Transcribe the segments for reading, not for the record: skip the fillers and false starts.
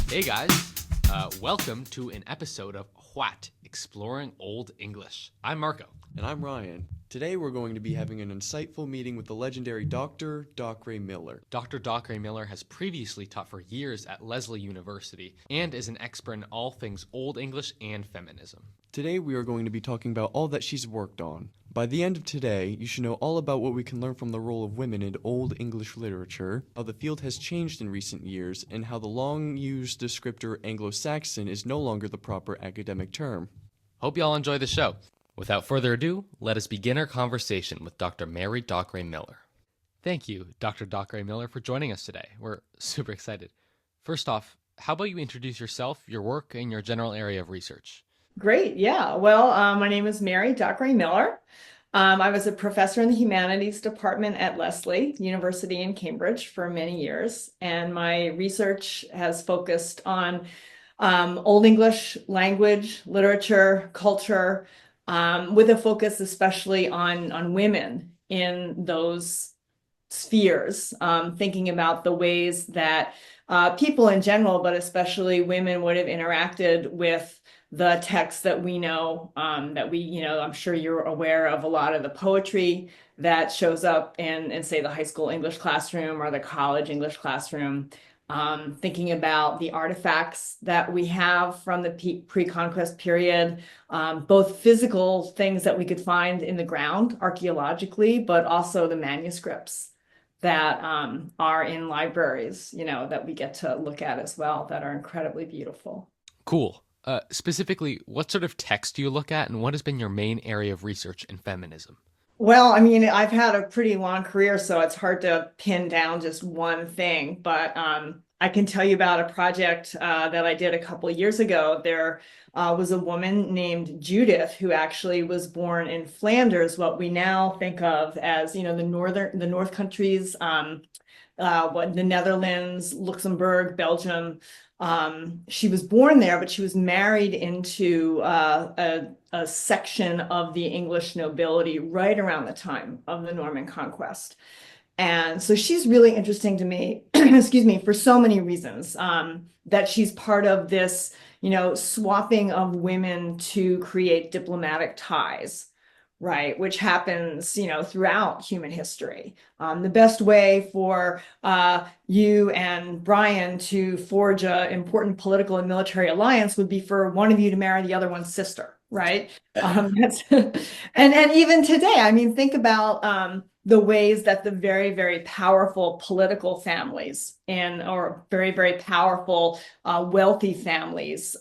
Hey guys, welcome to an episode of What? Exploring Old English. I'm Marco. And I'm Ryan. Today we're going to be having an insightful meeting with the legendary Dr. Dockray-Miller. Dr. Dockray-Miller has previously taught for years at Lesley University and is an expert in all things Old English and feminism. Today we are going to be talking about all that she's worked on. By the end of today, you should know all about what we can learn from the role of women in Old English literature, how the field has changed in recent years, and how the long-used descriptor Anglo-Saxon is no longer the proper academic term. Hope you all enjoy the show. Without further ado, let us begin our conversation with Dr. Mary Dockray-Miller. Thank you, Dr. Dockray-Miller, for joining us today. We're super excited. First off, how about you introduce yourself, your work, and your general area of research? Great. Yeah. Well, my name is Mary Dockray-Miller. I was a professor in the humanities department at Lesley University in Cambridge for many years, and my research has focused on Old English language, literature, culture, with a focus especially on women in those spheres, thinking about the ways that people in general, but especially women, would have interacted with the texts that we know, I'm sure you're aware of a lot of the poetry that shows up in say, the high school English classroom or the college English classroom, thinking about the artifacts that we have from the pre-conquest period, both physical things that we could find in the ground archaeologically, but also the manuscripts that are in libraries, that we get to look at as well, that are incredibly beautiful. Cool. Specifically, what sort of text do you look at, and what has been your main area of research in feminism? Well, I mean, I've had a pretty long career, so it's hard to pin down just one thing, but I can tell you about a project that I did a couple of years ago. There was a woman named Judith who actually was born in Flanders, what we now think of as, the North countries, the Netherlands, Luxembourg, Belgium. She was born there, but she was married into a section of the English nobility right around the time of the Norman conquest. And so she's really interesting to me, excuse me, for so many reasons, that she's part of this, swapping of women to create diplomatic ties, right, which happens, throughout human history. The best way for you and Brian to forge an important political and military alliance would be for one of you to marry the other one's sister, right? And even today, I mean, think about the ways that the very, very powerful political families or very, very powerful wealthy families,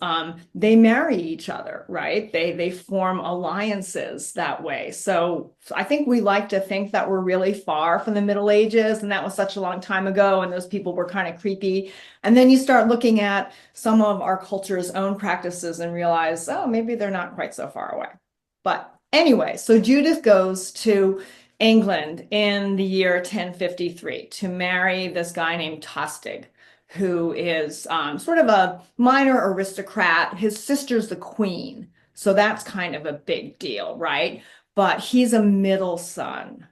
they marry each other, right? They form alliances that way. So I think we like to think that we're really far from the Middle Ages, and that was such a long time ago, and those people were kind of creepy. And then you start looking at some of our culture's own practices and realize, oh, maybe they're not quite so far away. But anyway, so Judith goes to England in the year 1053 to marry this guy named Tostig, who is sort of a minor aristocrat. His sister's the queen, so that's kind of a big deal, right? But he's a middle son.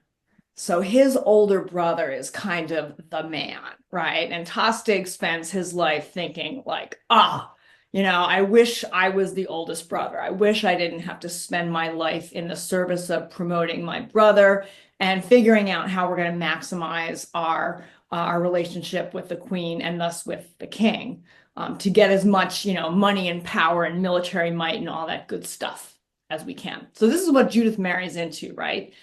So his older brother is kind of the man, right? And Tostig spends his life thinking like, I wish I was the oldest brother. I wish I didn't have to spend my life in the service of promoting my brother and figuring out how we're going to maximize our relationship with the queen and thus with the king, to get as much, money and power and military might and all that good stuff as we can. So this is what Judith marries into, right?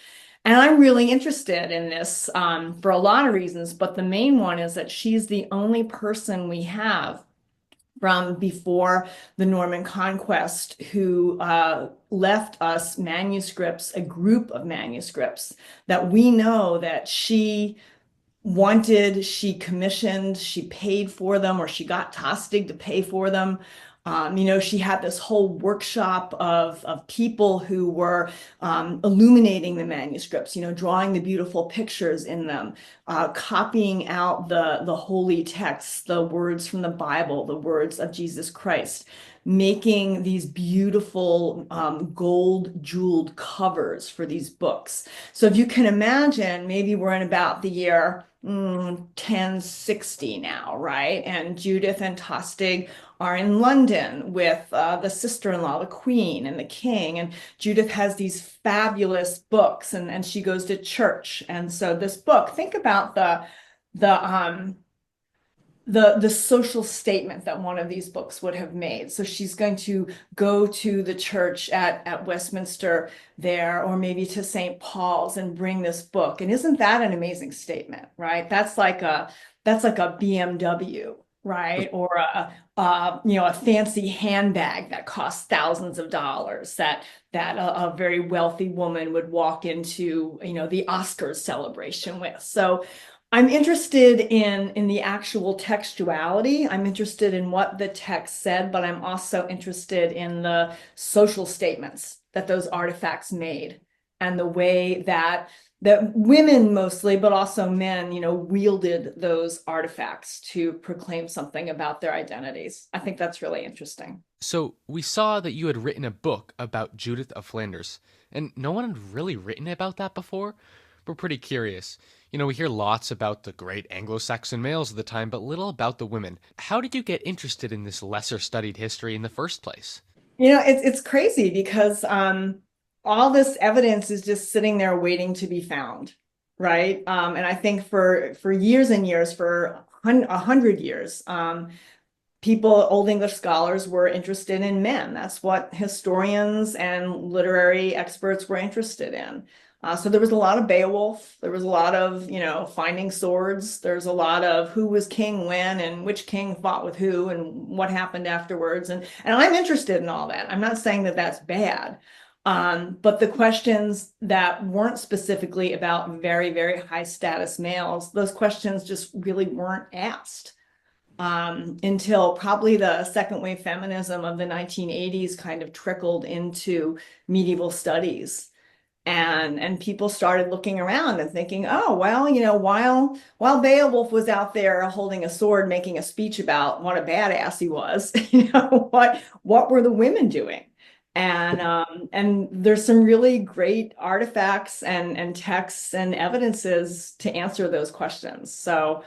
And I'm really interested in this for a lot of reasons, but the main one is that she's the only person we have from before the Norman conquest who left us manuscripts, a group of manuscripts that we know that she wanted, she commissioned, she paid for them, or she got Tostig to pay for them. She had this whole workshop of people who were illuminating the manuscripts, drawing the beautiful pictures in them, copying out the holy texts, the words from the Bible, the words of Jesus Christ, making these beautiful gold jeweled covers for these books. So if you can imagine, maybe we're in about the year 1060 now, right? And Judith and Tostig are in London with the sister-in-law, the queen, and the king. And Judith has these fabulous books, and she goes to church. And so this book, think about the social statement that one of these books would have made. So she's going to go to the church at Westminster there, or maybe to St. Paul's, and bring this book. And isn't that an amazing statement, right? That's like a BMW, right? Or a fancy handbag that costs thousands of dollars that a very wealthy woman would walk into, the Oscars celebration with. So I'm interested in the actual textuality. I'm interested in what the text said, but I'm also interested in the social statements that those artifacts made, and the way that women mostly, but also men, wielded those artifacts to proclaim something about their identities. I think that's really interesting. So we saw that you had written a book about Judith of Flanders, and no one had really written about that before. We're pretty curious. We hear lots about the great Anglo-Saxon males of the time, but little about the women. How did you get interested in this lesser studied history in the first place? It's crazy because all this evidence is just sitting there waiting to be found, right? And I think for years and years, for 100 years, Old English scholars were interested in men. That's what historians and literary experts were interested in. So there was a lot of Beowulf. There was a lot of, finding swords. There's a lot of who was king when, and which king fought with who, and what happened afterwards. And I'm interested in all that. I'm not saying that that's bad. But the questions that weren't specifically about very, very high status males, those questions just really weren't asked until probably the second wave feminism of the 1980s kind of trickled into medieval studies. And people started looking around and thinking, oh, well, while Beowulf was out there holding a sword, making a speech about what a badass he was, what were the women doing? And there's some really great artifacts and texts and evidences to answer those questions. So,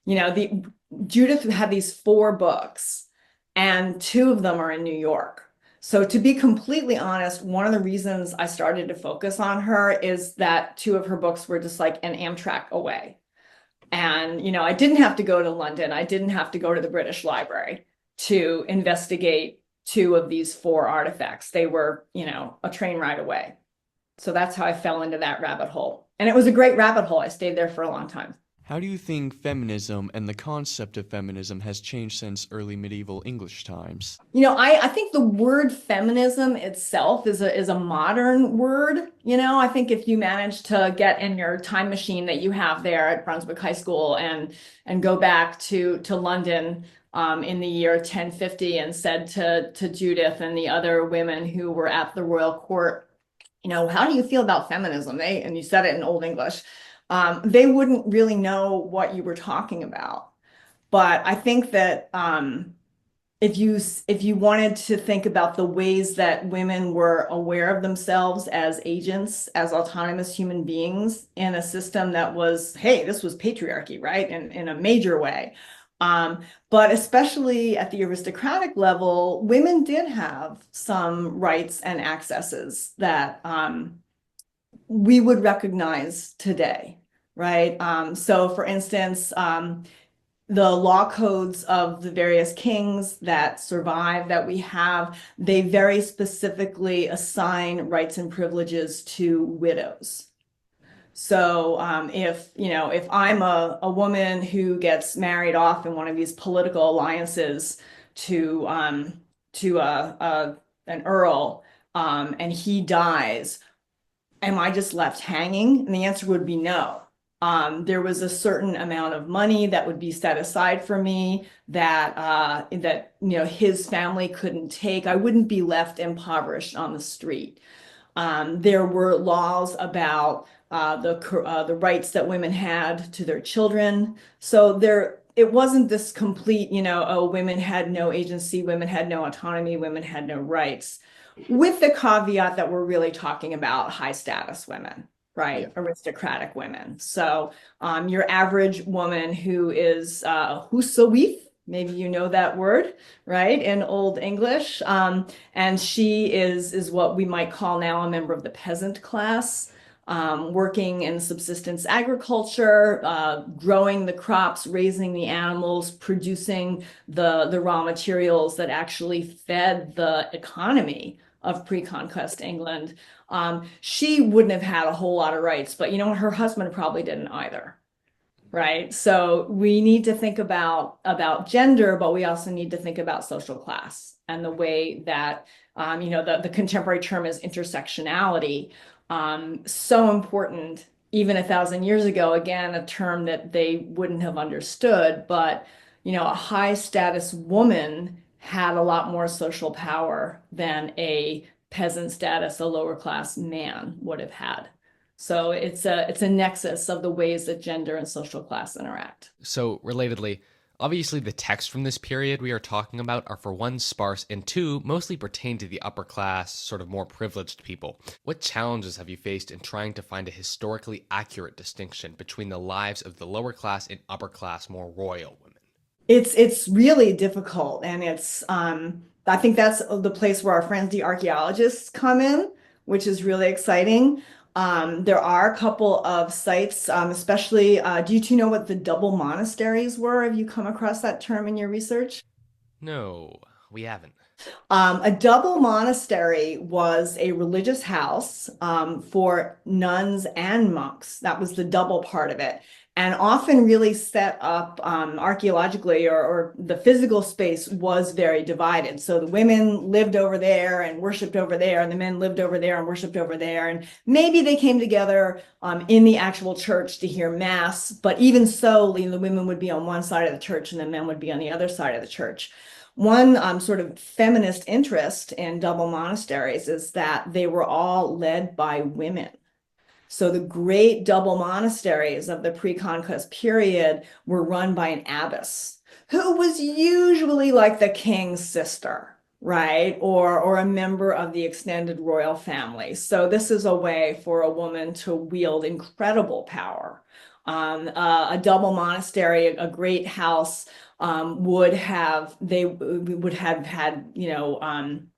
Judith had these 4 books, and 2 of them are in New York. So to be completely honest, one of the reasons I started to focus on her is that 2 of her books were just like an Amtrak away. And, I didn't have to go to London. I didn't have to go to the British Library to investigate 2 of these 4 artifacts. They were, a train ride away. So that's how I fell into that rabbit hole. And it was a great rabbit hole. I stayed there for a long time. How do you think feminism and the concept of feminism has changed since early medieval English times? I think the word feminism itself is a modern word. I think if you manage to get in your time machine that you have there at Brunswick High School and go back to London in the year 1050 and said to Judith and the other women who were at the royal court, how do you feel about feminism? And you said it in Old English. They wouldn't really know what you were talking about. But I think that if you wanted to think about the ways that women were aware of themselves as agents, as autonomous human beings in a system that was, hey, this was patriarchy, right? In a major way. But especially at the aristocratic level, women did have some rights and accesses that we would recognize today. Right. So, for instance, the law codes of the various kings that survive that we have, they very specifically assign rights and privileges to widows. So if I'm a woman who gets married off in one of these political alliances to an earl and he dies, am I just left hanging? And the answer would be no. There was a certain amount of money that would be set aside for me that his family couldn't take. I wouldn't be left impoverished on the street. There were laws about the rights that women had to their children. So it wasn't this complete, oh, women had no agency, women had no autonomy, women had no rights, with the caveat that we're really talking about high status women, right? Yeah. Aristocratic women. So your average woman who is hūswīf, maybe you know that word, right, in Old English. And she is what we might call now a member of the peasant class, working in subsistence agriculture, growing the crops, raising the animals, producing the raw materials that actually fed the economy of pre-conquest England. She wouldn't have had a whole lot of rights, but her husband probably didn't either. Right. So we need to think about gender, but we also need to think about social class and the way that, the contemporary term is intersectionality. So important, even 1,000 years ago, again, a term that they wouldn't have understood, but, a high status woman had a lot more social power than a peasant status, a lower class man would have had. So it's a nexus of the ways that gender and social class interact. So relatedly, obviously the texts from this period we are talking about are, for one, sparse, and two, mostly pertain to the upper class, sort of more privileged people. What challenges have you faced in trying to find a historically accurate distinction between the lives of the lower class and upper class, more royal women? It's really difficult, and it's I think that's the place where our friends the archaeologists come in, which is really exciting. There are a couple of sites, especially, do you two know what the double monasteries were? Have you come across that term in your research? No, we haven't. A double monastery was a religious house for nuns and monks. That was the double part of it. And often really set up archaeologically, or the physical space was very divided. So the women lived over there and worshipped over there, and the men lived over there and worshipped over there. And maybe they came together in the actual church to hear mass. But even so, the women would be on one side of the church and the men would be on the other side of the church. One sort of feminist interest in double monasteries is that they were all led by women. So the great double monasteries of the pre-conquest period were run by an abbess, who was usually like the king's sister, right? Or a member of the extended royal family. So this is a way for a woman to wield incredible power. A double monastery, a great house, would have had,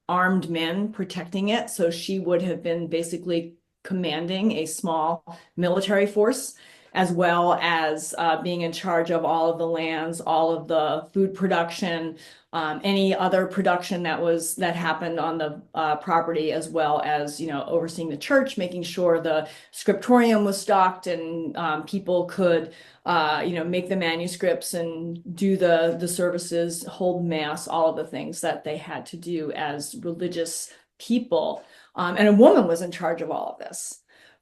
armed men protecting it. So she would have been basically commanding a small military force, as well as being in charge of all of the lands, all of the food production, any other production that happened on the property, as well as overseeing the church, making sure the scriptorium was stocked and people could make the manuscripts and do the services, hold mass, all of the things that they had to do as religious people. And a woman was in charge of all of this.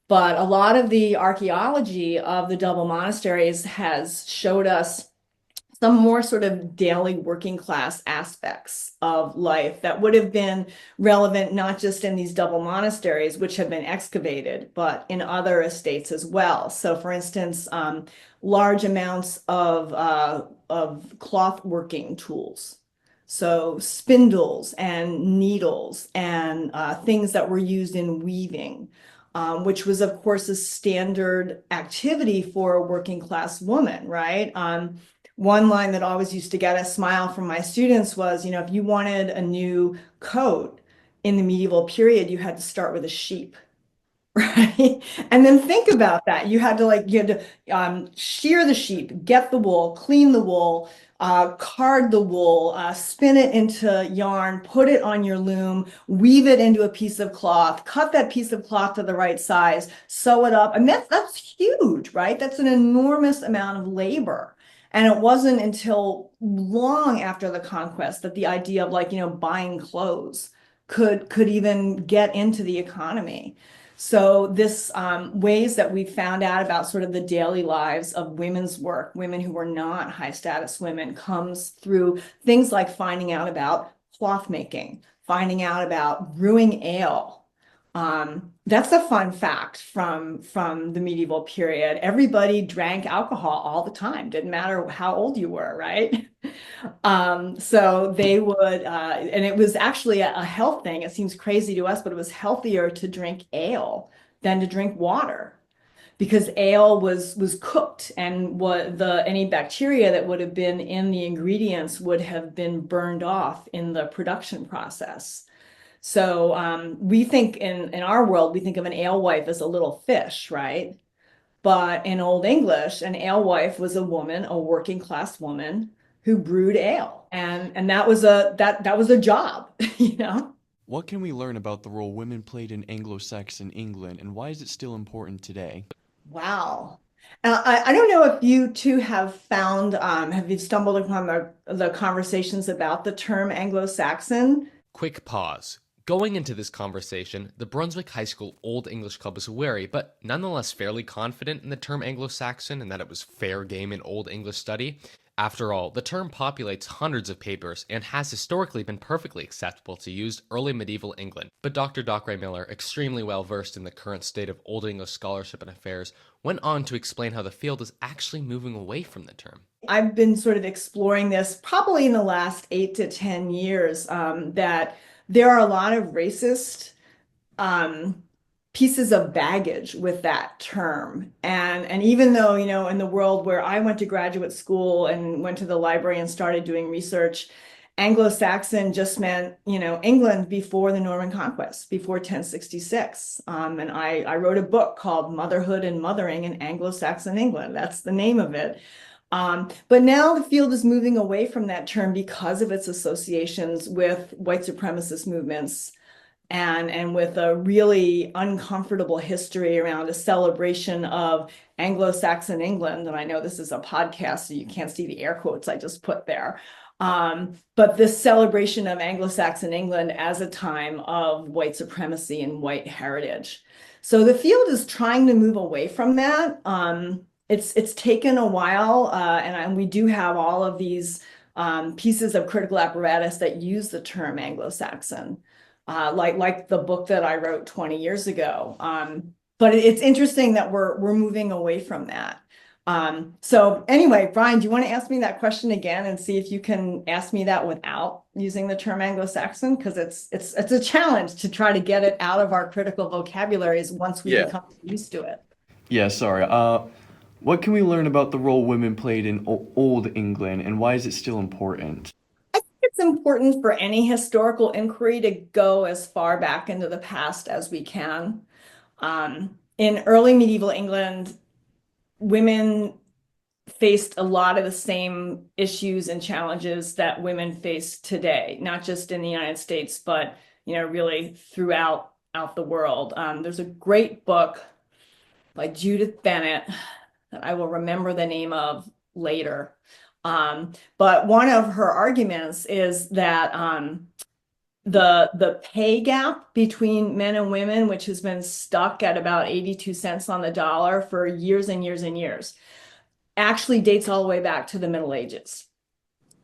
But a lot of the archaeology of the double monasteries has showed us some more sort of daily working class aspects of life that would have been relevant not just in these double monasteries, which have been excavated, but in other estates as well. So for instance, large amounts of cloth working tools. So spindles and needles and things that were used in weaving, which was, of course, a standard activity for a working class woman, right? One line that always used to get a smile from my students was, if you wanted a new coat in the medieval period, you had to start with a sheep. Right. And then think about that. You had to shear the sheep, get the wool, clean the wool, card the wool, spin it into yarn, put it on your loom, weave it into a piece of cloth, cut that piece of cloth to the right size, sew it up. And that's huge, right? That's an enormous amount of labor. And it wasn't until long after the conquest that the idea of buying clothes could even get into the economy. So this ways that we found out about sort of the daily lives of women's work, women who were not high status women, comes through things like finding out about cloth making, finding out about brewing ale, That's a fun fact from the medieval period. Everybody drank alcohol all the time. Didn't matter how old you were, right? So they would, and it was actually a health thing. It seems crazy to us, but it was healthier to drink ale than to drink water because ale was cooked and what any bacteria that would have been in the ingredients would have been burned off in the production process. So we think in our world, we think of an alewife as a little fish, right? But in Old English, an alewife was a woman, a working class woman who brewed ale. And that was a job, you know? What can we learn about the role women played in Anglo-Saxon England, and why is it still important today? Wow. I don't know if you two have found, have you stumbled upon the conversations about the term Anglo-Saxon? Quick pause. Going into this conversation, the Brunswick High School Old English Club was wary, but nonetheless fairly confident in the term Anglo-Saxon and that it was fair game in Old English study. After all, the term populates hundreds of papers and has historically been perfectly acceptable to use early medieval England. But Dr. Dockray-Miller, extremely well versed in the current state of Old English scholarship and affairs, went on to explain how the field is actually moving away from the term. I've been sort of exploring this probably in the last 8 to 10 years, that there are a lot of racist pieces of baggage with that term. And even though, you know, in the world where I went to graduate school and went to the library and started doing research, Anglo-Saxon just meant, you know, England before the Norman Conquest, before 1066. And I wrote a book called Motherhood and Mothering in Anglo-Saxon England. That's the name of it. But now the field is moving away from that term because of its associations with white supremacist movements and with a really uncomfortable history around a celebration of Anglo-Saxon England. And I know this is a podcast, so you can't see the air quotes I just put there. But this celebration of Anglo-Saxon England as a time of white supremacy and white heritage. So the field is trying to move away from that. It's taken a while, and we do have all of these pieces of critical apparatus that use the term Anglo-Saxon, like the book that I wrote 20 years ago. But it's interesting that we're moving away from that. So anyway, Brian, do you want to ask me that question again and see if you can ask me that without using the term Anglo-Saxon? Because it's a challenge to try to get it out of our critical vocabularies once we become used to it. Yeah, sorry. What can we learn about the role women played in Old England, and why is it still important? I think it's important for any historical inquiry to go as far back into the past as we can. In early medieval England, women faced a lot of the same issues and challenges that women face today, not just in the United States, but really throughout the world. There's a great book by Judith Bennett that I will remember the name of later. But one of her arguments is that the pay gap between men and women, which has been stuck at about 82 cents on the dollar for years and years and years, actually dates all the way back to the Middle Ages.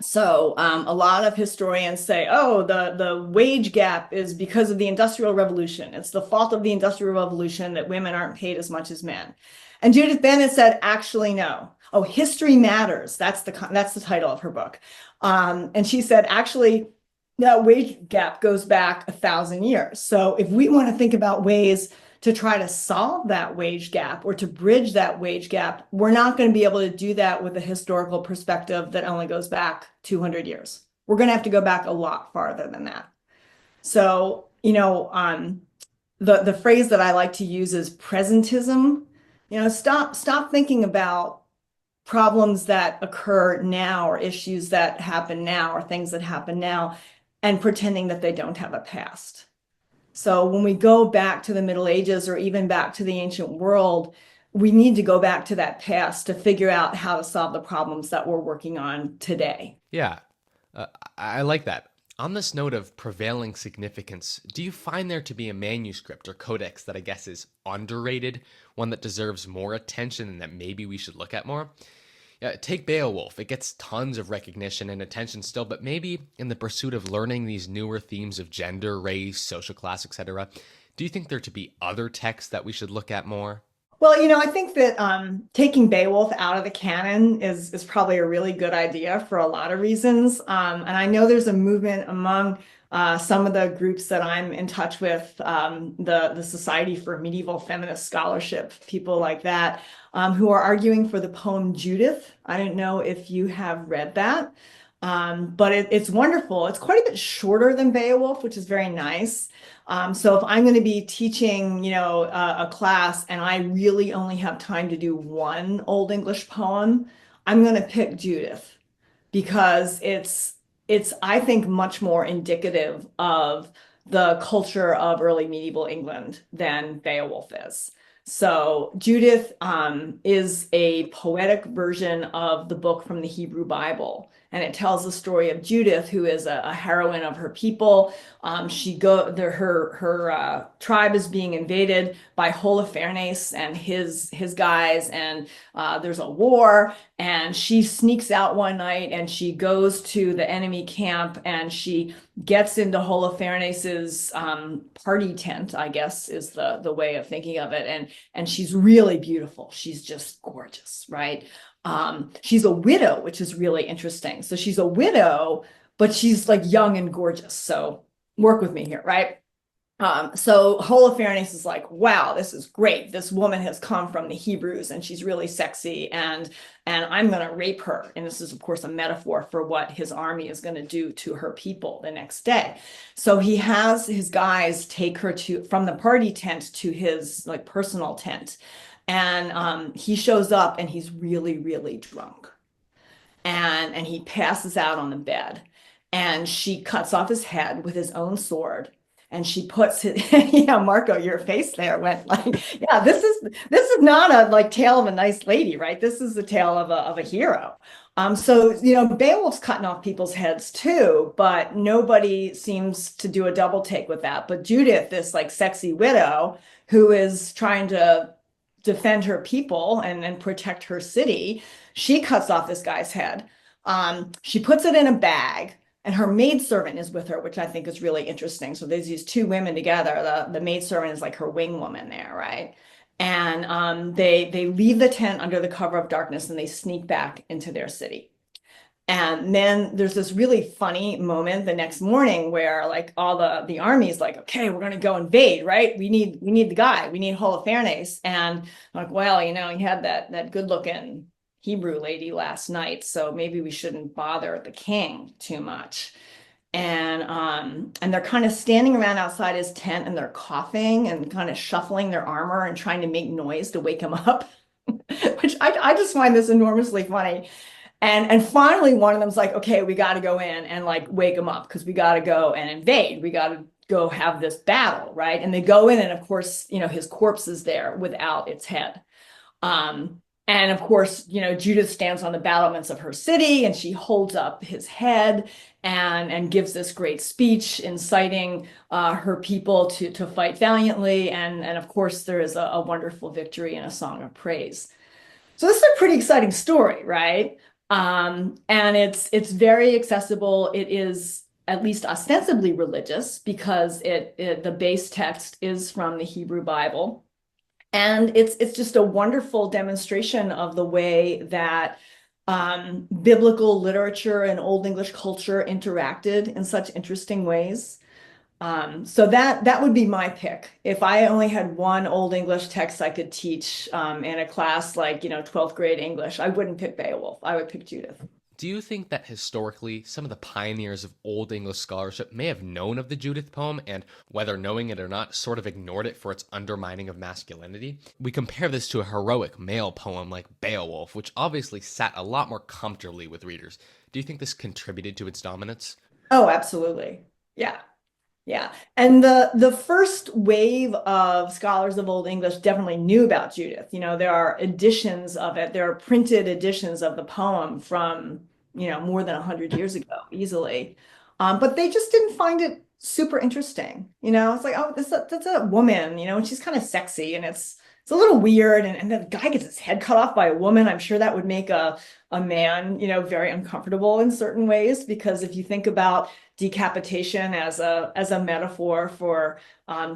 So a lot of historians say, oh, the wage gap is because of the Industrial Revolution. It's the fault of the Industrial Revolution that women aren't paid as much as men. And Judith Bennett said, actually, no. Oh, history matters. That's the title of her book. And she said, actually, that wage gap goes back 1,000 years. So if we want to think about ways to try to solve that wage gap or to bridge that wage gap, we're not going to be able to do that with a historical perspective that only goes back 200 years. We're going to have to go back a lot farther than that. So, the phrase that I like to use is presentism. Stop thinking about problems that occur now or issues that happen now or things that happen now and pretending that they don't have a past. So when we go back to the Middle Ages or even back to the ancient world, we need to go back to that past to figure out how to solve the problems that we're working on today. Yeah, I like that. On this note of prevailing significance, do you find there to be a manuscript or codex that I guess is underrated, one that deserves more attention and that maybe we should look at more? Take Beowulf. It gets tons of recognition and attention still, but maybe in the pursuit of learning these newer themes of gender, race, social class, etc., Do you think there to be other texts that we should look at more? Well, I think that taking Beowulf out of the canon is probably a really good idea for a lot of reasons. And I know there's a movement among some of the groups that I'm in touch with, the Society for Medieval Feminist Scholarship, people like that, who are arguing for the poem Judith. I don't know if you have read that, but it's wonderful. It's quite a bit shorter than Beowulf, which is very nice. So if I'm going to be teaching, a class and I really only have time to do one Old English poem, I'm going to pick Judith because it's I think much more indicative of the culture of early medieval England than Beowulf is. So Judith is a poetic version of the book from the Hebrew Bible. And it tells the story of Judith, who is a heroine of her people. Her tribe is being invaded by Holofernes and his guys, and there's a war. And she sneaks out one night and she goes to the enemy camp and she gets into Holofernes's party tent, I guess is the way of thinking of it. And she's really beautiful. She's just gorgeous, right? She's a widow, which is really interesting. So she's a widow, but she's like young and gorgeous. So work with me here, right? So Holofernes is like, wow, this is great. This woman has come from the Hebrews and she's really sexy and I'm going to rape her. And this is, of course, a metaphor for what his army is going to do to her people the next day. So he has his guys take her from the party tent to his like personal tent. And he shows up and he's really, really drunk. And he passes out on the bed. And she cuts off his head with his own sword. And she puts it, Marco, your face there went like, yeah, this is not a like tale of a nice lady, right? This is the tale of a hero. So, Beowulf's cutting off people's heads too, but nobody seems to do a double take with that. But Judith, this like sexy widow who is trying to defend her people and protect her city, she cuts off this guy's head. She puts it in a bag and her maidservant is with her, which I think is really interesting. So there's these two women together. The maidservant is like her wing woman there, right? And they leave the tent under the cover of darkness and they sneak back into their city. And then there's this really funny moment the next morning where like all the army is like, okay, we're going to go invade, right? We need the guy. We need Holofernes. And I'm like, well, he had that good looking Hebrew lady last night, so maybe we shouldn't bother the king too much. And they're kind of standing around outside his tent and they're coughing and kind of shuffling their armor and trying to make noise to wake him up, which I just find this enormously funny. And finally, one of them's like, okay, we got to go in and like wake him up because we got to go and invade. We got to go have this battle, right? And they go in and of course, his corpse is there without its head. And of course, Judith stands on the battlements of her city and she holds up his head and gives this great speech inciting her people to fight valiantly. And of course, there is a wonderful victory and a song of praise. So this is a pretty exciting story, right? And it's very accessible. It is at least ostensibly religious because the base text is from the Hebrew Bible. And it's just a wonderful demonstration of the way that biblical literature and Old English culture interacted in such interesting ways. So that would be my pick. If I only had one Old English text I could teach in a class like, 12th grade English, I wouldn't pick Beowulf. I would pick Judith. Do you think that historically some of the pioneers of Old English scholarship may have known of the Judith poem and, whether knowing it or not, sort of ignored it for its undermining of masculinity? We compare this to a heroic male poem like Beowulf, which obviously sat a lot more comfortably with readers. Do you think this contributed to its dominance? Oh, absolutely. Yeah. Yeah. And the first wave of scholars of Old English definitely knew about Judith. There are editions of it. There are printed editions of the poem from, more than 100 years ago, easily. But they just didn't find it super interesting. It's like, oh, that's a woman, and she's kind of sexy and it's it's a little weird. And the guy gets his head cut off by a woman. I'm sure that would make a man, very uncomfortable in certain ways, because if you think about decapitation as a metaphor for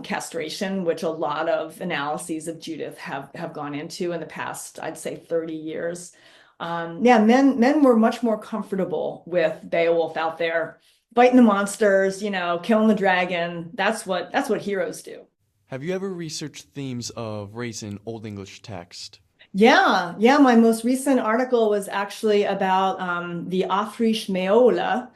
castration, which a lot of analyses of Judith have gone into in the past, I'd say 30 years. Men were much more comfortable with Beowulf out there fighting the monsters, killing the dragon. That's what heroes do. Have you ever researched themes of race in Old English text? Yeah. My most recent article was actually about the Afrish Meola,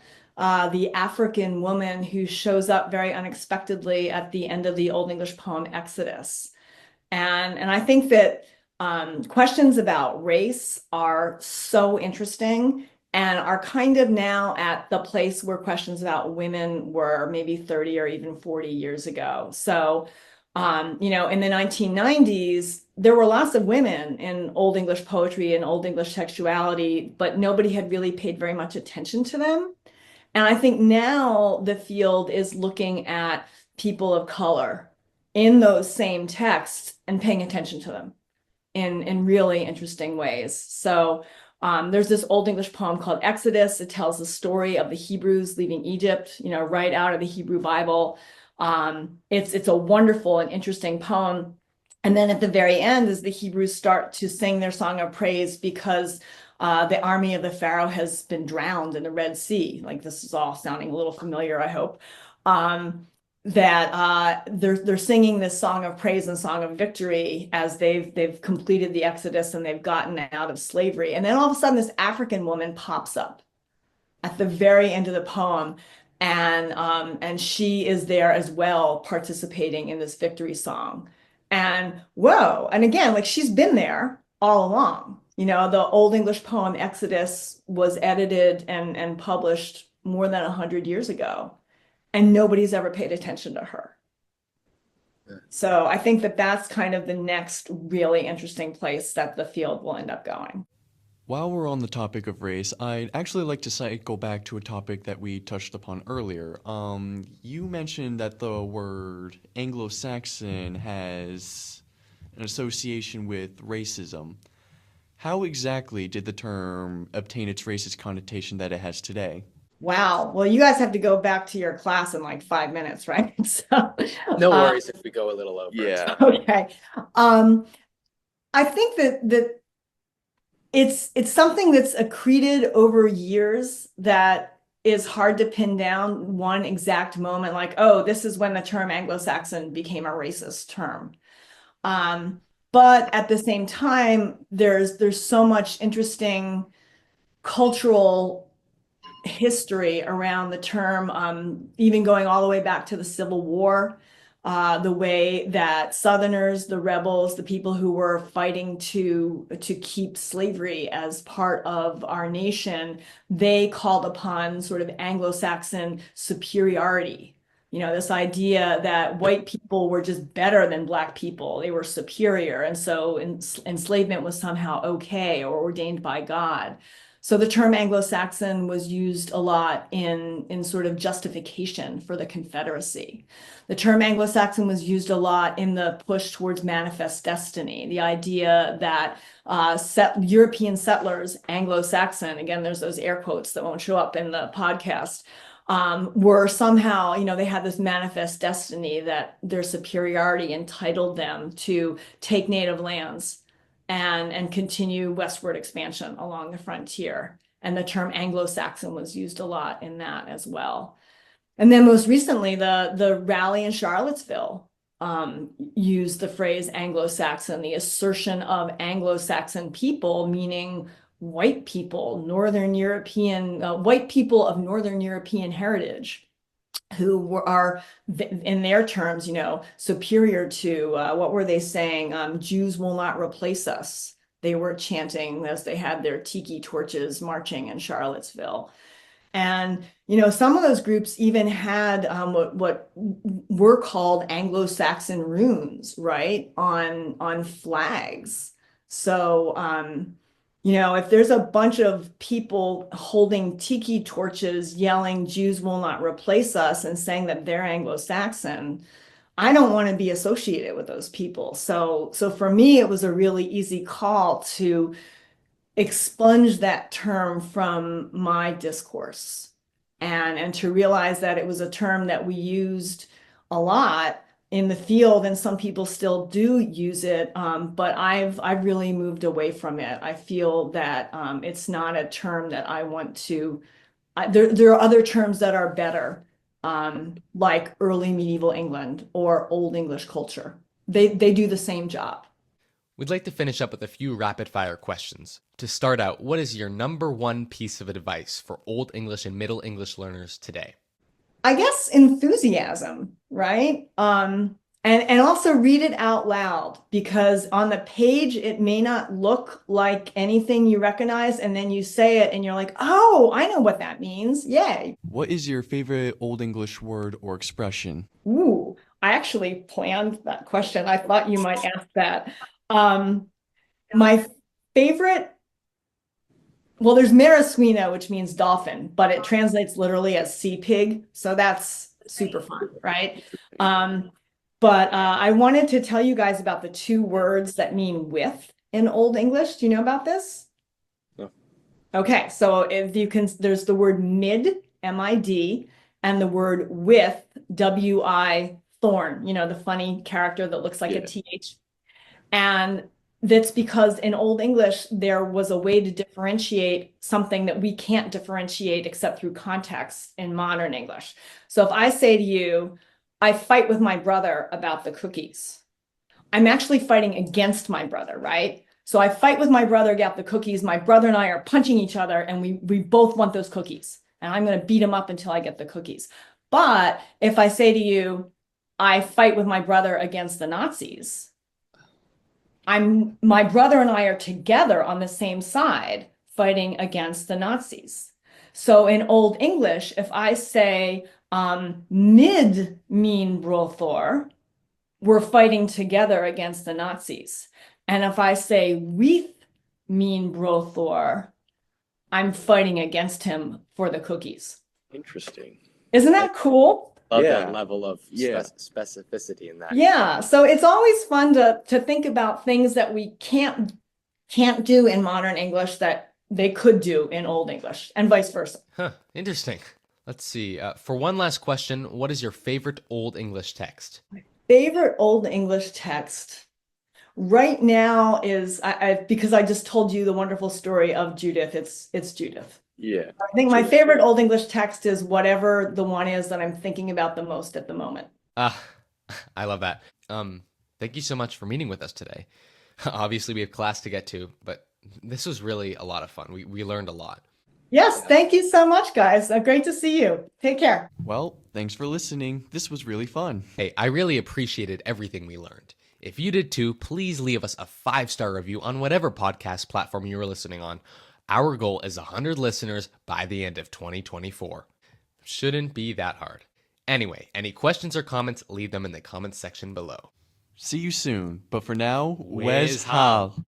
the African woman who shows up very unexpectedly at the end of the Old English poem Exodus. And I think that questions about race are so interesting and are kind of now at the place where questions about women were maybe 30 or even 40 years ago. So, in the 1990s, there were lots of women in Old English poetry and Old English textuality, but nobody had really paid very much attention to them. And I think now the field is looking at people of color in those same texts and paying attention to them in really interesting ways. So there's this Old English poem called Exodus. It tells the story of the Hebrews leaving Egypt, right out of the Hebrew Bible. It's a wonderful and interesting poem. And then at the very end, as the Hebrews start to sing their song of praise because the army of the Pharaoh has been drowned in the Red Sea. Like, this is all sounding a little familiar, I hope. That they're singing this song of praise and song of victory as they've completed the Exodus and they've gotten out of slavery. And then all of a sudden, this African woman pops up at the very end of the poem, and she is there as well, participating in this victory song. And whoa! And again, like, she's been there all along. The Old English poem Exodus was edited and published more than 100 years ago, and nobody's ever paid attention to her. So I think that that's kind of the next really interesting place that the field will end up going. While we're on the topic of race, I'd actually like to cycle back to a topic that we touched upon earlier. You mentioned that the word Anglo-Saxon has an association with racism. How exactly did the term obtain its racist connotation that it has today? Wow. Well, you guys have to go back to your class in like 5 minutes, right? So, No worries if we go a little over. Yeah. Okay. I think that it's something that's accreted over years that is hard to pin down one exact moment, like, oh, this is when the term Anglo-Saxon became a racist term. But at the same time, there's so much interesting cultural history around the term, even going all the way back to the Civil War. The way that Southerners, the rebels, the people who were fighting to keep slavery as part of our nation, they called upon sort of Anglo-Saxon superiority. This idea that white people were just better than Black people. They were superior. And so enslavement was somehow okay or ordained by God. So the term Anglo-Saxon was used a lot in sort of justification for the Confederacy. The term Anglo-Saxon was used a lot in the push towards manifest destiny, the idea that European settlers, Anglo-Saxon, again, there's those air quotes that won't show up in the podcast, were somehow, they had this manifest destiny that their superiority entitled them to take native lands and continue westward expansion along the frontier. And the term Anglo-Saxon was used a lot in that as well. And then most recently, the rally in Charlottesville used the phrase Anglo-Saxon, the assertion of Anglo-Saxon people, meaning white people, Northern European, white people of Northern European heritage, who are, in their terms, superior to, what were they saying? Jews will not replace us. They were chanting as they had their tiki torches marching in Charlottesville. And, some of those groups even had what were called Anglo-Saxon runes, right, on flags. So, if there's a bunch of people holding tiki torches, yelling, Jews will not replace us, and saying that they're Anglo-Saxon, I don't want to be associated with those people. So for me, it was a really easy call to expunge that term from my discourse and to realize that it was a term that we used a lot in the field, and some people still do use it, but I've really moved away from it. I feel that it's not a term that I want to. There are other terms that are better, like early medieval England or Old English culture. They do the same job. We'd like to finish up with a few rapid-fire questions. To start out, what is your number one piece of advice for Old English and Middle English learners today? I guess enthusiasm, right? And also read it out loud, because on the page it may not look like anything you recognize, and then you say it and you're like, oh, I know what that means. Yay. What is your favorite Old English word or expression? Ooh, I actually planned that question. I thought you might ask that. My favorite, well, there's Maraswina, which means dolphin, but it translates literally as sea pig. So that's super fun, right? But I wanted to tell you guys about the two words that mean with in Old English. Do you know about this? No. Okay, so if you can, there's the word mid, M-I-D, and the word with, W-I, thorn, the funny character that looks like a T-H. And that's because in Old English, there was a way to differentiate something that we can't differentiate except through context in modern English. So if I say to you, I fight with my brother about the cookies, I'm actually fighting against my brother, right? So I fight with my brother about the cookies. My brother and I are punching each other, and we both want those cookies. And I'm going to beat him up until I get the cookies. But if I say to you, I fight with my brother against the Nazis, my brother and I are together on the same side fighting against the Nazis. So in Old English, if I say mid mean brothor, we're fighting together against the Nazis. And if I say with mean brothor, I'm fighting against him for the cookies. Interesting. Isn't that cool? Love Yeah. that level of Yeah. specificity in that. Yeah, so it's always fun to think about things that we can't do in modern English that they could do in Old English, and vice versa. Huh, interesting. Let's see. For one last question, what is your favorite Old English text? Favorite Old English text right now is because I just told you the wonderful story of Judith. It's Judith. Yeah. I think my favorite Old English text is whatever the one is that I'm thinking about the most at the moment. I love that. Thank you so much for meeting with us today. Obviously, we have class to get to, but this was really a lot of fun. We learned a lot. Yes, thank you so much, guys. Great to see you. Take care. Well, thanks for listening. This was really fun. Hey, I really appreciated everything we learned. If you did too, please leave us a 5-star review on whatever podcast platform you were listening on. Our goal is 100 listeners by the end of 2024. Shouldn't be that hard. Anyway, any questions or comments, leave them in the comments section below. See you soon. But for now, Wes Wes Hal.